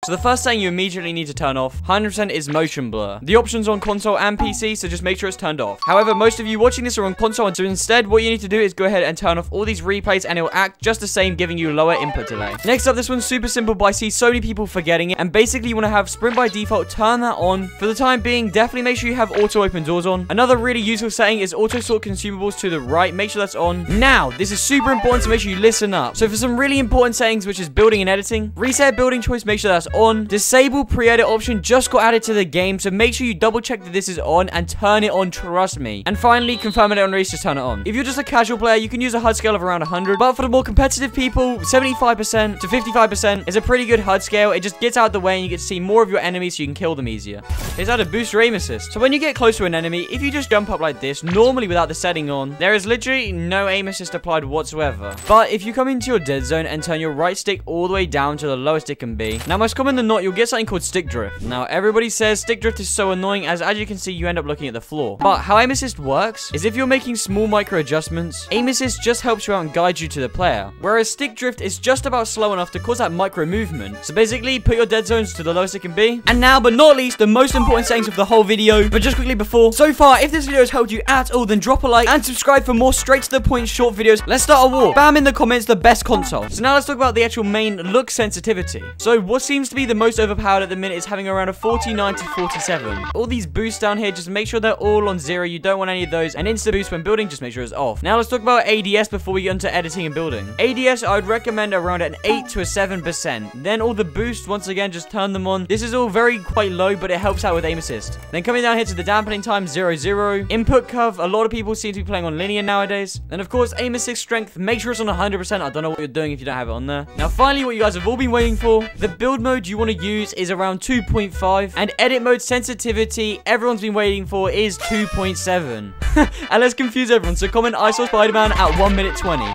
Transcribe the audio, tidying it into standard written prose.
So the first thing you immediately need to turn off 100% is motion blur. The option's on console and PC, so just make sure it's turned off. However, most of you watching this are on console, so instead what you need to do is go ahead and turn off all these replays and it will act just the same, giving you lower input delay. Next up, this one's super simple, but I see so many people forgetting it, and basically you want to have sprint by default, turn that on. For the time being, definitely make sure you have auto open doors on. Another really useful setting is auto sort consumables to the right, make sure that's on. Now, this is super important, so make sure you listen up. So for some really important settings, which is building and editing, reset building choice, make sure that's on. Disable pre-edit option just got added to the game, so make sure you double check that this is on and turn it on, trust me. And finally, confirm it on release, just turn it on. If you're just a casual player, you can use a HUD scale of around 100, but for the more competitive people, 75% to 55% is a pretty good HUD scale. It just gets out the way and you get to see more of your enemies so you can kill them easier. Here's how to boost your aim assist. So when you get close to an enemy, if you just jump up like this, normally without the setting on, there is literally no aim assist applied whatsoever. But if you come into your dead zone and turn your right stick all the way down to the lowest it can be, now most common than not, you'll get something called stick drift. Now everybody says stick drift is so annoying, as you can see, you end up looking at the floor. But how aim assist works is if you're making small micro adjustments, aim assist just helps you out and guides you to the player, whereas stick drift is just about slow enough to cause that micro movement. So basically, put your dead zones to the lowest it can be. And now, but not least, the most important settings of the whole video. But just quickly before, so far, if this video has helped you at all, then drop a like and subscribe for more straight to the point short videos. Let's start a war. Bam in the comments the best console. So now let's talk about the actual main look sensitivity. So what seems to be the most overpowered at the minute is having around a 49 to 47. All these boosts down here, just make sure they're all on 0. You don't want any of those. And insta boost when building, just make sure it's off. Now let's talk about ADS before we get into editing and building. ADS, I would recommend around an 8 to a 7%. Then all the boosts, once again, just turn them on. This is all quite low, but it helps out with aim assist. Then coming down here to the dampening time, 0, 0. Input curve, a lot of people seem to be playing on linear nowadays. And of course, aim assist strength, make sure it's on 100%. I don't know what you're doing if you don't have it on there. Now finally, what you guys have all been waiting for, the build mode you want to use is around 2.5, and edit mode sensitivity everyone's been waiting for is 2.7. And let's confuse everyone, so comment I saw Spider-Man at 1 minute 20.